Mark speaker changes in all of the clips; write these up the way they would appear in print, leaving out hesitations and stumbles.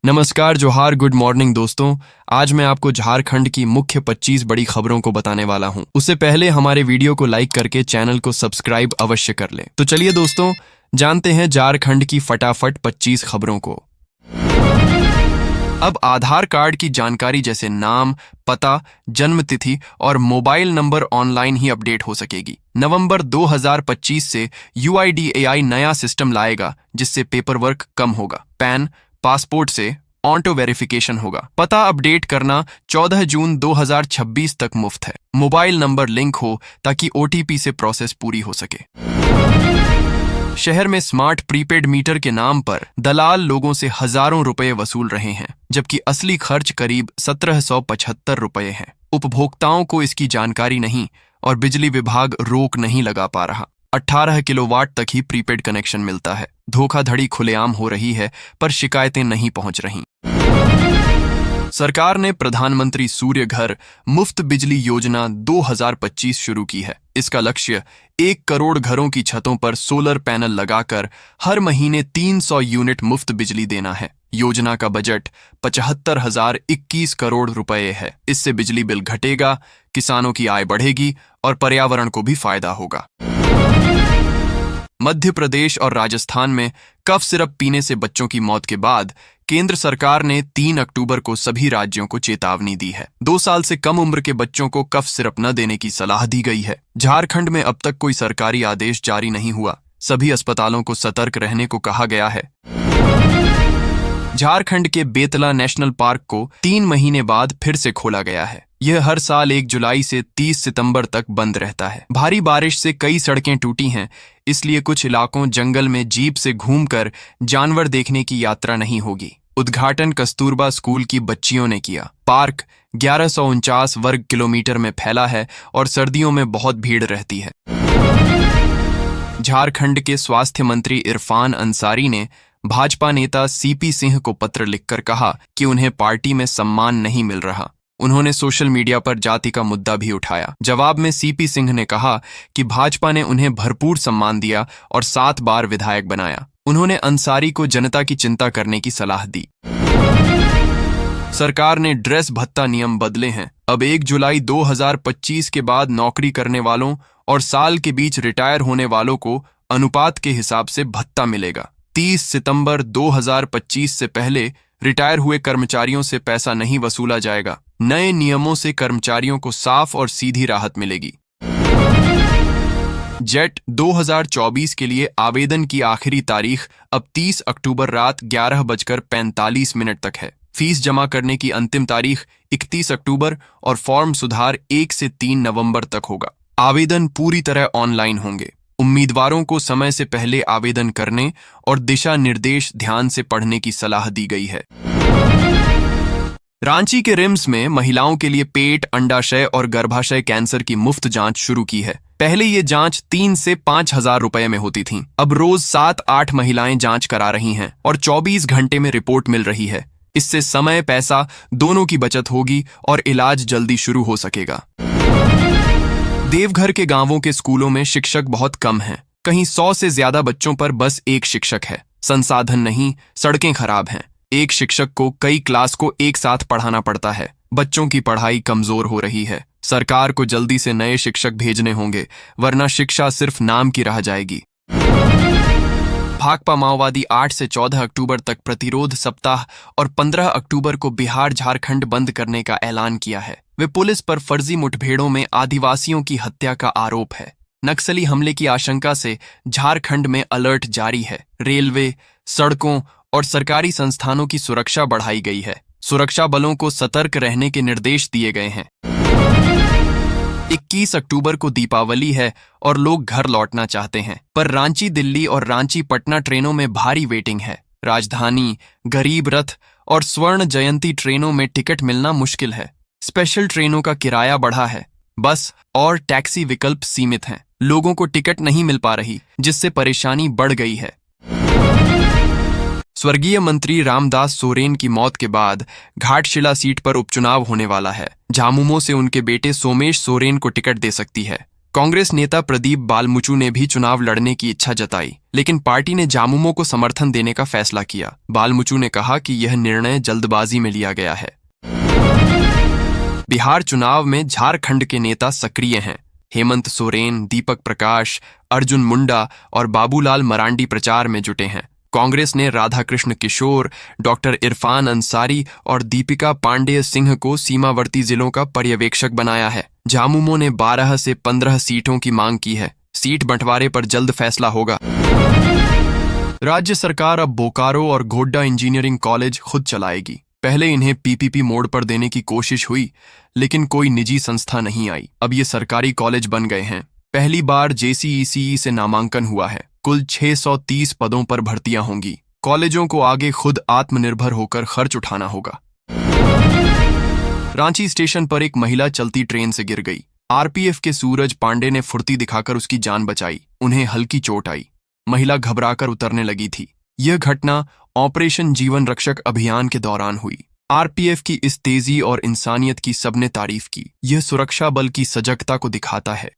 Speaker 1: नमस्कार, जोहार, good morning दोस्तों। आज मैं आपको झारखंड की मुख्य 25 बड़ी खबरों को बताने वाला हूं। उससे पहले हमारे वीडियो को लाइक करके चैनल को सब्सक्राइब अवश्य कर लें। तो चलिए दोस्तों, जानते हैं झारखंड की फटाफट 25 खबरों को। अब आधार कार्ड की जानकारी जैसे नाम, पता, जन्म तिथि और मोबाइल नंबर ऑनलाइन ही अपडेट हो सकेगी। नवंबर 2025 से UIDAI नया सिस्टम लाएगा जिससे पेपर वर्क कम होगा। पैन, पासपोर्ट से ऑटो वेरिफिकेशन होगा। पता अपडेट करना 14 जून 2026 तक मुफ्त है। मोबाइल नंबर लिंक हो ताकि OTP से प्रोसेस पूरी हो सके। शहर में स्मार्ट प्रीपेड मीटर के नाम पर दलाल लोगों से हजारों रुपए वसूल रहे हैं, जबकि असली खर्च करीब 1775 रुपए है। उपभोक्ताओं को इसकी जानकारी नहीं और बिजली विभाग रोक नहीं लगा पा रहा। 18 किलोवाट तक ही प्रीपेड कनेक्शन मिलता है। धोखाधड़ी खुलेआम हो रही है पर शिकायतें नहीं पहुंच रही। सरकार ने प्रधानमंत्री सूर्य घर मुफ्त बिजली योजना 2025 शुरू की है। इसका लक्ष्य 1 करोड़ घरों की छतों पर सोलर पैनल लगाकर हर महीने 300 यूनिट मुफ्त बिजली देना है। योजना का बजट 75,021 करोड़ रुपए है। इससे बिजली बिल घटेगा, किसानों की आय बढ़ेगी और पर्यावरण को भी फायदा होगा। मध्य प्रदेश और राजस्थान में कफ सिरप पीने से बच्चों की मौत के बाद केंद्र सरकार ने 3 अक्टूबर को सभी राज्यों को चेतावनी दी है। 2 साल से कम उम्र के बच्चों को कफ सिरप न देने की सलाह दी गई है। झारखंड में अब तक कोई सरकारी आदेश जारी नहीं हुआ। सभी अस्पतालों को सतर्क रहने को कहा गया है। झारखंड के बेतला नेशनल पार्क को 3 महीने बाद फिर से खोला गया है। यह हर साल 1 जुलाई से 30 सितंबर तक बंद रहता है। भारी बारिश से कई सड़कें टूटी हैं, इसलिए कुछ इलाकों जंगल में जीप से घूमकर जानवर देखने की यात्रा नहीं होगी। उद्घाटन कस्तूरबा स्कूल की बच्चियों ने किया। पार्क 1149 वर्ग किलोमीटर में फैला है और सर्दियों में बहुत भीड़ रहती है। झारखंड के स्वास्थ्य मंत्री इरफान अंसारी ने भाजपा नेता CP सिंह को पत्र लिखकर कहा कि उन्हें पार्टी में सम्मान नहीं मिल रहा। उन्होंने सोशल मीडिया पर जाति का मुद्दा भी उठाया। जवाब में CP सिंह ने कहा कि भाजपा ने उन्हें भरपूर सम्मान दिया और 7 बार विधायक बनाया। उन्होंने अंसारी को जनता की चिंता करने की सलाह दी। सरकार ने ड्रेस भत्ता नियम बदले हैं। अब 1 जुलाई 2025 के बाद नौकरी करने वालों और साल के बीच रिटायर होने वालों को अनुपात के हिसाब से भत्ता मिलेगा। 30 सितंबर 2025 से पहले रिटायर हुए कर्मचारियों से पैसा नहीं वसूला जाएगा। नए नियमों से कर्मचारियों को साफ और सीधी राहत मिलेगी। जेट 2024 के लिए आवेदन की आखिरी तारीख अब 30 अक्टूबर रात 11:45 तक है। फीस जमा करने की अंतिम तारीख 31 अक्टूबर और फॉर्म सुधार 1 से 3 नवंबर तक होगा। आवेदन पूरी तरह ऑनलाइन होंगे। उम्मीदवारों को समय से पहले आवेदन करने और दिशा निर्देश ध्यान से पढ़ने की सलाह दी गई है। रांची के रिम्स में महिलाओं के लिए पेट, अंडाशय और गर्भाशय कैंसर की मुफ्त जांच शुरू की है। पहले ये जांच 3 से 5 हजार रुपए में होती थी। अब रोज 7-8 महिलाएं जांच करा रही हैं और 24 घंटे में रिपोर्ट मिल रही है। इससे समय, पैसा दोनों की बचत होगी और इलाज जल्दी शुरू हो सकेगा। देवघर के गांवों के स्कूलों में शिक्षक बहुत कम हैं। कहीं 100 से ज्यादा बच्चों पर बस 1 शिक्षक है। संसाधन नहीं, सड़कें खराब हैं। एक शिक्षक को कई क्लास को एक साथ पढ़ाना पड़ता है। बच्चों की पढ़ाई कमजोर हो रही है। सरकार को जल्दी से नए शिक्षक भेजने होंगे, वरना शिक्षा सिर्फ नाम की रह जाएगी। भाकपा माओवादी 8 से 14 अक्टूबर तक प्रतिरोध सप्ताह और 15 अक्टूबर को बिहार झारखंड बंद करने का ऐलान किया है। वे पुलिस पर फर्जी मुठभेड़ों में आदिवासियों की हत्या का आरोप है। नक्सली हमले की आशंका से झारखंड में अलर्ट जारी है। रेलवे, सड़कों और सरकारी संस्थानों की सुरक्षा बढ़ाई गई है। सुरक्षा बलों को सतर्क रहने के निर्देश दिए गए हैं। 21 अक्टूबर को दीपावली है और लोग घर लौटना चाहते हैं, पर रांची दिल्ली और रांची पटना ट्रेनों में भारी वेटिंग है। राजधानी, गरीब रथ और स्वर्ण जयंती ट्रेनों में टिकट मिलना मुश्किल है। स्पेशल ट्रेनों का किराया बढ़ा है। बस और टैक्सी विकल्प सीमित हैं। लोगों को टिकट नहीं मिल पा रही, जिससे परेशानी बढ़ गई है। स्वर्गीय मंत्री रामदास सोरेन की मौत के बाद घाटशिला सीट पर उपचुनाव होने वाला है। झामुमो से उनके बेटे सोमेश सोरेन को टिकट दे सकती है। कांग्रेस नेता प्रदीप बालमुचु ने भी चुनाव लड़ने की इच्छा जताई, लेकिन पार्टी ने झामुमो को समर्थन देने का फैसला किया। बालमुचु ने कहा कि यह निर्णय जल्दबाजी में लिया गया है। बिहार चुनाव में झारखंड के नेता सक्रिय हैं। हेमंत सोरेन, दीपक प्रकाश, अर्जुन मुंडा और बाबूलाल मरांडी प्रचार में जुटे हैं। कांग्रेस ने राधाकृष्ण किशोर, डॉक्टर इरफान अंसारी और दीपिका पांडेय सिंह को सीमावर्ती जिलों का पर्यवेक्षक बनाया है। झामुमो ने 12 से 15 सीटों की मांग की है। सीट बंटवारे पर जल्द फैसला होगा। राज्य सरकार अब बोकारो और गोड्डा इंजीनियरिंग कॉलेज खुद चलाएगी। पहले इन्हें पीपीपी मोड पर देने की कोशिश हुई, लेकिन कोई निजी संस्था नहीं आई। अब ये सरकारी कॉलेज बन गए हैं। पहली बार जेसीईसीई से नामांकन हुआ है। कुल 630 पदों पर भर्तियां होंगी। कॉलेजों को आगे खुद आत्मनिर्भर होकर खर्च उठाना होगा। रांची स्टेशन पर एक महिला चलती ट्रेन से गिर गई। आरपीएफ के सूरज पांडे ने फुर्ती दिखाकर उसकी जान बचाई। उन्हें हल्की चोट आई। महिला घबराकर उतरने लगी थी। यह घटना ऑपरेशन जीवन रक्षक अभियान के दौरान हुई। आरपीएफ की इस तेजी और इंसानियत की सबने तारीफ की। यह सुरक्षा बल की सजगता को दिखाता है।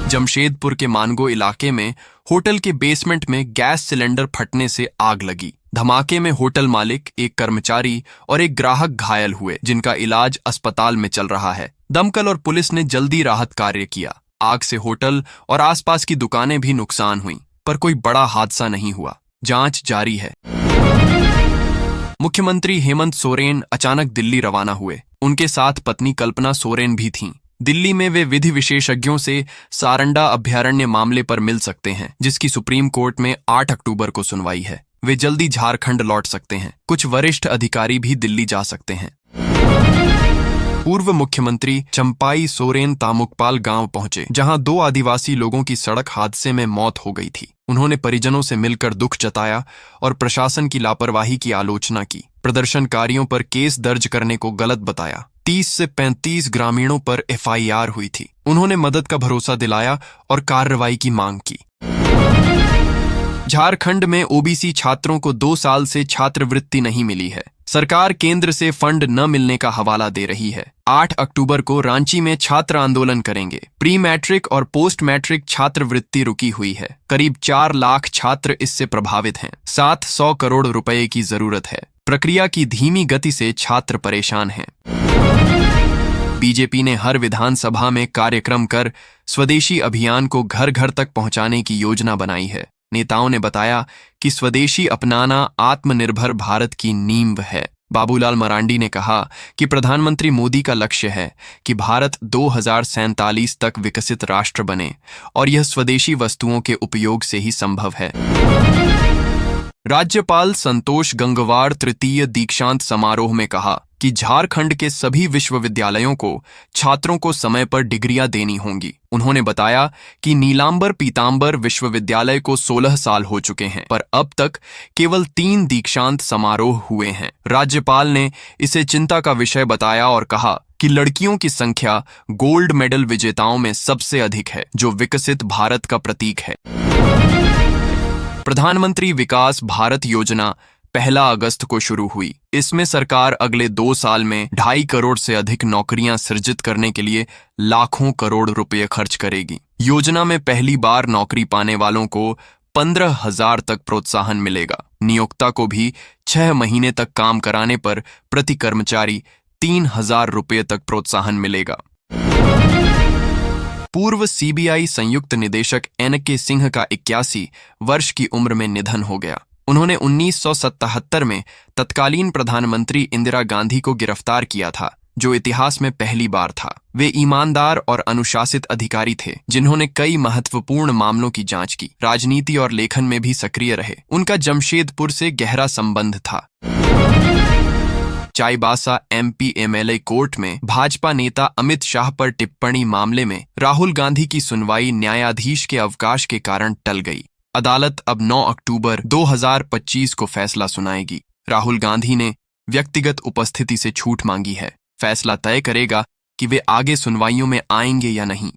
Speaker 1: जमशेदपुर के मानगो इलाके में होटल के बेसमेंट में गैस सिलेंडर फटने से आग लगी। धमाके में होटल मालिक, एक कर्मचारी और एक ग्राहक घायल हुए, जिनका इलाज अस्पताल में चल रहा है। दमकल और पुलिस ने जल्दी राहत कार्य किया। आग से होटल और आसपास की दुकानें भी नुकसान हुईं, पर कोई बड़ा हादसा नहीं हुआ। जांच जारी है। मुख्यमंत्री हेमंत सोरेन अचानक दिल्ली रवाना हुए। उनके साथ पत्नी कल्पना सोरेन भी थीं। दिल्ली में वे विधि विशेषज्ञों से सारंडा अभयारण्य मामले पर मिल सकते हैं, जिसकी सुप्रीम कोर्ट में 8 अक्टूबर को सुनवाई है। वे जल्दी झारखंड लौट सकते हैं। कुछ वरिष्ठ अधिकारी भी दिल्ली जा सकते हैं। पूर्व मुख्यमंत्री चंपाई सोरेन तामुकपाल गांव पहुंचे, जहां 2 आदिवासी लोगों की सड़क हादसे में मौत हो गई थी। उन्होंने परिजनों से मिलकर दुख जताया और प्रशासन की लापरवाही की आलोचना की। प्रदर्शनकारियों पर केस दर्ज करने को गलत बताया। 30 से 35 ग्रामीणों पर एफआईआर हुई थी। उन्होंने मदद का भरोसा दिलाया और कार्रवाई की मांग की। झारखंड में ओबीसी छात्रों को 2 साल से छात्रवृत्ति नहीं मिली है। सरकार केंद्र से फंड न मिलने का हवाला दे रही है। 8 अक्टूबर को रांची में छात्र आंदोलन करेंगे। प्री मैट्रिक और पोस्ट मैट्रिक छात्रवृत्ति रुकी हुई है। करीब 4 लाख छात्र इससे प्रभावित हैं। 700 करोड़ रुपए की जरूरत है। प्रक्रिया की धीमी गति से छात्र परेशान हैं। बीजेपी ने हर विधानसभा में कार्यक्रम कर स्वदेशी अभियान को घर घर तक पहुंचाने की योजना बनाई है। नेताओं ने बताया कि स्वदेशी अपनाना आत्मनिर्भर भारत की नींव है। बाबूलाल मरांडी ने कहा कि प्रधानमंत्री मोदी का लक्ष्य है कि भारत 2047 तक विकसित राष्ट्र बने और यह स्वदेशी वस्तुओं के उपयोग से ही संभव है। राज्यपाल संतोष गंगवार तृतीय दीक्षांत समारोह में कहा कि झारखंड के सभी विश्वविद्यालयों को छात्रों को समय पर डिग्रियां देनी होंगी। उन्होंने बताया कि नीलांबर पीतांबर विश्वविद्यालय को 16 साल हो चुके हैं, पर अब तक केवल 3 दीक्षांत समारोह हुए हैं। राज्यपाल ने इसे चिंता का विषय बताया और कहा कि लड़कियों की संख्या गोल्ड मेडल विजेताओं में सबसे अधिक है, जो विकसित भारत का प्रतीक है। प्रधानमंत्री विकास भारत योजना 1 अगस्त को शुरू हुई। इसमें सरकार अगले 2 साल में 2.5 करोड़ से अधिक नौकरियां सृजित करने के लिए लाखों करोड़ रुपए खर्च करेगी। योजना में पहली बार नौकरी पाने वालों को 15,000 तक प्रोत्साहन मिलेगा। नियोक्ता को भी 6 महीने तक काम कराने पर प्रति कर्मचारी 3,000 रुपये तक प्रोत्साहन मिलेगा। पूर्व सीबीआई संयुक्त निदेशक एन.के. सिंह का 81 वर्ष की उम्र में निधन हो गया। उन्होंने 1977 में तत्कालीन प्रधानमंत्री इंदिरा गांधी को गिरफ्तार किया था, जो इतिहास में पहली बार था। वे ईमानदार और अनुशासित अधिकारी थे, जिन्होंने कई महत्वपूर्ण मामलों की जांच की। राजनीति और लेखन में भी सक्रिय रहे। उनका जमशेदपुर से गहरा संबंध था। चाईबासा एमपी एमएलए कोर्ट में भाजपा नेता अमित शाह पर टिप्पणी मामले में राहुल गांधी की सुनवाई न्यायाधीश के अवकाश के कारण टल गई। अदालत अब 9 अक्टूबर 2025 को फैसला सुनाएगी। राहुल गांधी ने व्यक्तिगत उपस्थिति से छूट मांगी है। फैसला तय करेगा कि वे आगे सुनवाइयों में आएंगे या नहीं।